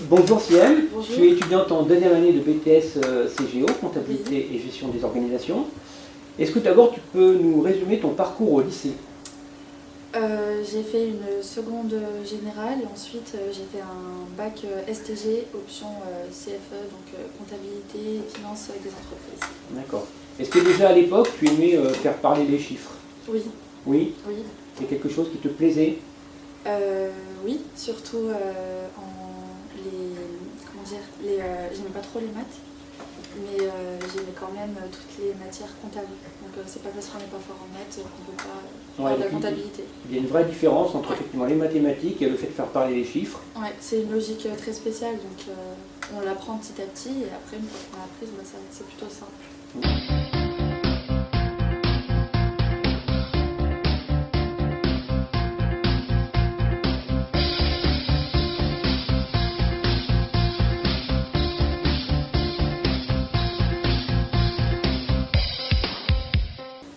Bonjour Ciel, Bonjour. tu es étudiante en deuxième année de BTS CGO, comptabilité et gestion des organisations. Est-ce que d'abord tu peux nous résumer ton parcours au lycée? J'ai fait une seconde générale et ensuite j'ai fait un bac STG, option CFE, donc comptabilité et finance des entreprises. D'accord. Est-ce que déjà à l'époque tu aimais faire parler les chiffres? Oui, Oui? oui. C'est quelque chose qui te plaisait? Oui, surtout j'aimais pas trop les maths, mais j'aimais quand même toutes les matières comptables. Donc c'est pas parce qu'on n'est pas fort en maths qu'on peut pas faire de la comptabilité. Il y a une vraie différence entre effectivement les mathématiques et le fait de faire parler les chiffres. Ouais, c'est une logique très spéciale, donc on l'apprend petit à petit et après une fois qu'on l'a apprise, c'est plutôt simple.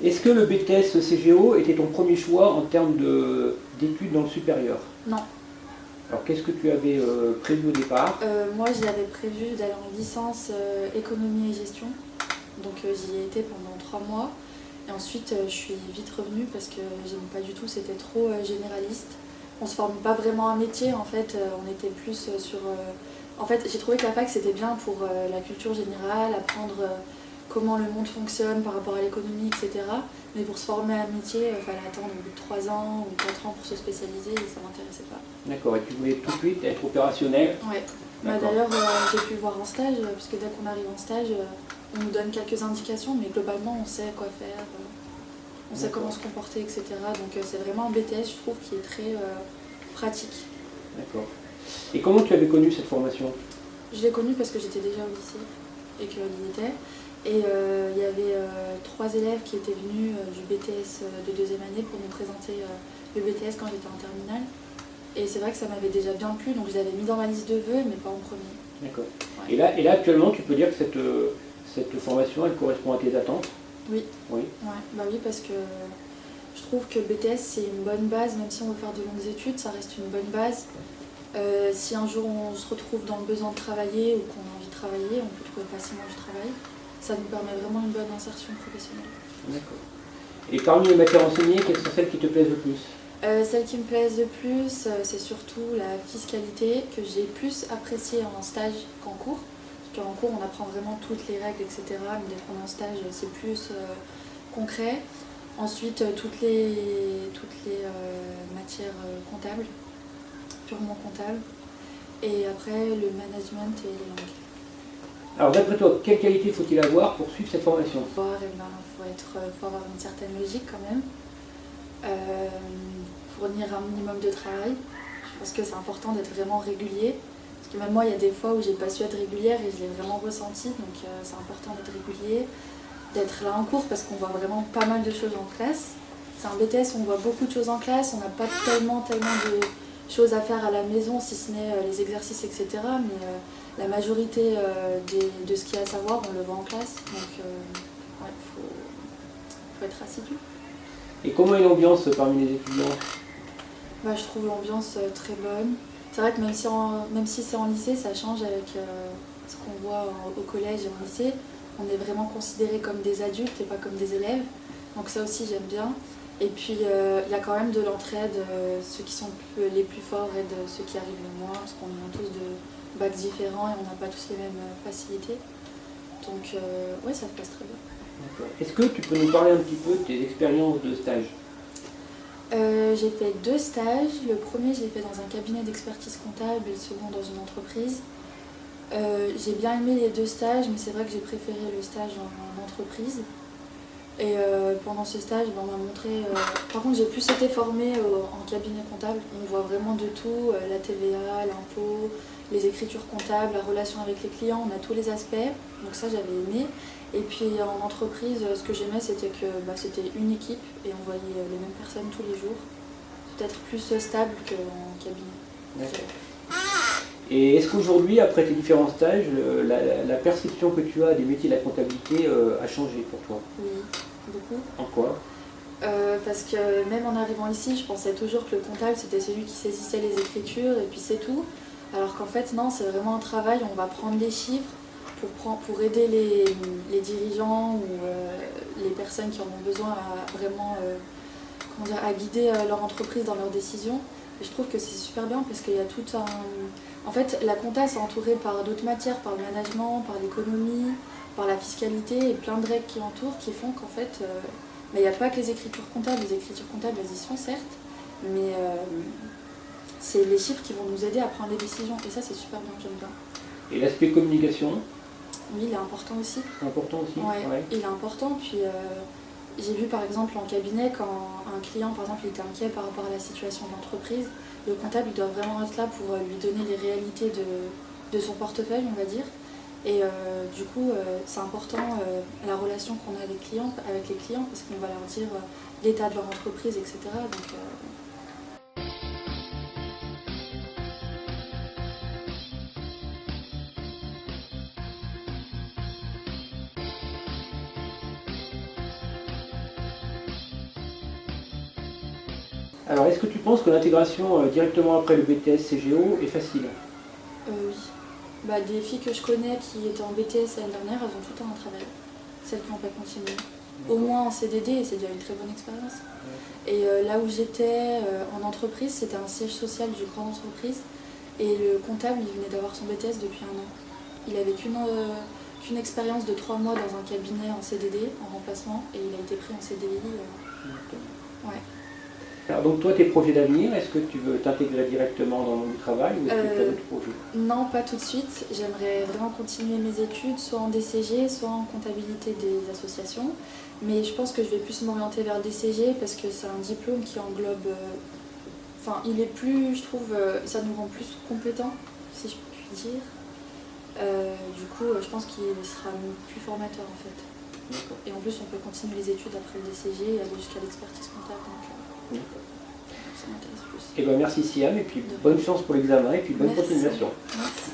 Est-ce que le BTS CGO était ton premier choix en termes d'études dans le supérieur? Non. Alors qu'est-ce que tu avais prévu au départ? Moi, j'avais prévu d'aller en licence économie et gestion. Donc j'y ai été pendant 3 mois. Et ensuite, je suis vite revenue parce que j'aimais pas du tout, c'était trop généraliste. On se formait pas vraiment un métier, en fait, on était plus sur... En fait, j'ai trouvé que la fac, c'était bien pour la culture générale, apprendre comment le monde fonctionne par rapport à l'économie, etc. Mais pour se former à un métier, il fallait attendre au bout de 3 ans ou 4 ans pour se spécialiser et ça m'intéressait pas. D'accord, et tu voulais tout de suite être opérationnel? Ouais. D'ailleurs, j'ai pu voir en stage, puisque dès qu'on arrive en stage, on nous donne quelques indications, mais globalement, on sait quoi faire, on sait comment se comporter, etc. Donc c'est vraiment un BTS, je trouve, qui est très pratique. D'accord. Et comment tu avais connu cette formation? Je l'ai connu parce que j'étais déjà au lycée et qu'il y était. Et il y avait 3 élèves qui étaient venus du BTS de deuxième année pour nous présenter le BTS quand j'étais en terminale. Et c'est vrai que ça m'avait déjà bien plu, donc je l'avais mis dans ma liste de vœux, mais pas en premier. D'accord. Ouais. Et là, actuellement, tu peux dire que cette formation, elle correspond à tes attentes? Oui. Oui. Ouais, bah oui, parce que je trouve que le BTS c'est une bonne base, même si on veut faire de longues études, ça reste une bonne base. Si un jour on se retrouve dans le besoin de travailler ou qu'on a envie de travailler, on peut trouver facilement du travail. Ça nous permet vraiment une bonne insertion professionnelle. D'accord. Et parmi les matières enseignées, quelles sont celles qui te plaisent le plus? Celles qui me plaisent le plus, c'est surtout la fiscalité que j'ai plus appréciée en stage qu'en cours. Parce qu'en cours, on apprend vraiment toutes les règles, etc. Mais dès qu'on est en stage, c'est plus concret. Ensuite, toutes les matières comptables, purement comptables. Et après, le management et les langues. Alors d'après toi, quelle qualité faut-il avoir pour suivre cette formation? Faut avoir une certaine logique quand même. Fournir un minimum de travail. Je pense que c'est important d'être vraiment régulier. Parce que même moi, il y a des fois où j'ai pas su être régulière et je l'ai vraiment ressenti. Donc c'est important d'être régulier, d'être là en cours parce qu'on voit vraiment pas mal de choses en classe. C'est un BTS, on voit beaucoup de choses en classe. On n'a pas tellement de choses à faire à la maison, si ce n'est les exercices, etc. Mais la majorité de ce qu'il y a à savoir, on le voit en classe. Donc ouais, faut être assidu. Et comment est l'ambiance parmi les étudiants? Je trouve l'ambiance très bonne. C'est vrai que même si c'est en lycée, ça change avec ce qu'on voit au collège et au lycée. On est vraiment considérés comme des adultes et pas comme des élèves. Donc ça aussi, j'aime bien. Et puis, il y a quand même de l'entraide. Ceux qui sont les plus forts aident ceux qui arrivent le moins, parce qu'on vient tous de bacs différents et on n'a pas tous les mêmes facilités. Donc, ouais, ça se passe très bien. Est-ce que tu peux nous parler un petit peu de tes expériences de stage? J'ai fait 2 stages. Le premier, je l'ai fait dans un cabinet d'expertise comptable et le second dans une entreprise. J'ai bien aimé les 2 stages, mais c'est vrai que j'ai préféré le stage en entreprise. Et pendant ce stage, on m'a montré... Par contre, j'ai plus été formée en cabinet comptable. On voit vraiment de tout, la TVA, l'impôt, les écritures comptables, la relation avec les clients, on a tous les aspects. Donc ça, j'avais aimé. Et puis en entreprise, ce que j'aimais, c'était que c'était une équipe et on voyait les mêmes personnes tous les jours. Peut-être plus stable qu'en cabinet. D'accord. Et est-ce qu'aujourd'hui, après tes différents stages, la perception que tu as des métiers de la comptabilité a changé pour toi? Oui, beaucoup. En quoi? Parce que même en arrivant ici, je pensais toujours que le comptable, c'était celui qui saisissait les écritures et puis c'est tout. Alors qu'en fait, non, c'est vraiment un travail, on va prendre les chiffres pour aider les dirigeants ou les personnes qui en ont besoin à vraiment comment dire, à guider leur entreprise dans leurs décisions. Et je trouve que c'est super bien parce qu'il y a tout un... En fait, la compta, c'est entouré par d'autres matières, par le management, par l'économie, par la fiscalité et plein de règles qui entourent qui font qu'en fait, mais il n'y a pas que les écritures comptables. Les écritures comptables, elles y sont certes, mais c'est les chiffres qui vont nous aider à prendre des décisions. Et ça, c'est super bien, j'aime bien. Et l'aspect communication, Oui, il est important aussi. c'est important aussi. Ouais, il est important. Puis j'ai vu par exemple en cabinet, quand un client par exemple il était inquiet par rapport à la situation de l'entreprise, le comptable il doit vraiment être là pour lui donner les réalités de son portefeuille, on va dire. Et du coup, c'est important la relation qu'on a avec les clients parce qu'on va leur dire l'état de leur entreprise, etc. Donc, Alors, est-ce que tu penses que l'intégration directement après le BTS CGO est facile? oui. Bah, des filles que je connais qui étaient en BTS l'année dernière, elles ont tout le temps un travail. Celles qui n'ont pas continué. Au moins en CDD, et c'est déjà une très bonne expérience. Et là où j'étais en entreprise, c'était un siège social d'une grande entreprise. Et le comptable, il venait d'avoir son BTS depuis 1 an. Il avait qu'une expérience de 3 mois dans un cabinet en CDD, en remplacement, et il a été pris en CDI. Ouais. Alors, donc toi, tes projets d'avenir, est-ce que tu veux t'intégrer directement dans le monde du travail ou est-ce que tu as d'autres projets? Non, pas tout de suite. J'aimerais vraiment continuer mes études, soit en DCG, soit en comptabilité des associations. Mais je pense que je vais plus m'orienter vers DCG parce que c'est un diplôme qui englobe... Enfin, il est plus, je trouve, ça nous rend plus compétents, si je puis dire. Du coup, je pense qu'il sera plus formateur en fait. Et en plus, on peut continuer les études après le DCG et aller jusqu'à l'expertise comptable. Donc, ça m'intéresse plus. Eh ben, merci Siam, et puis bonne chance pour l'examen, et puis bonne Merci. continuation. Merci.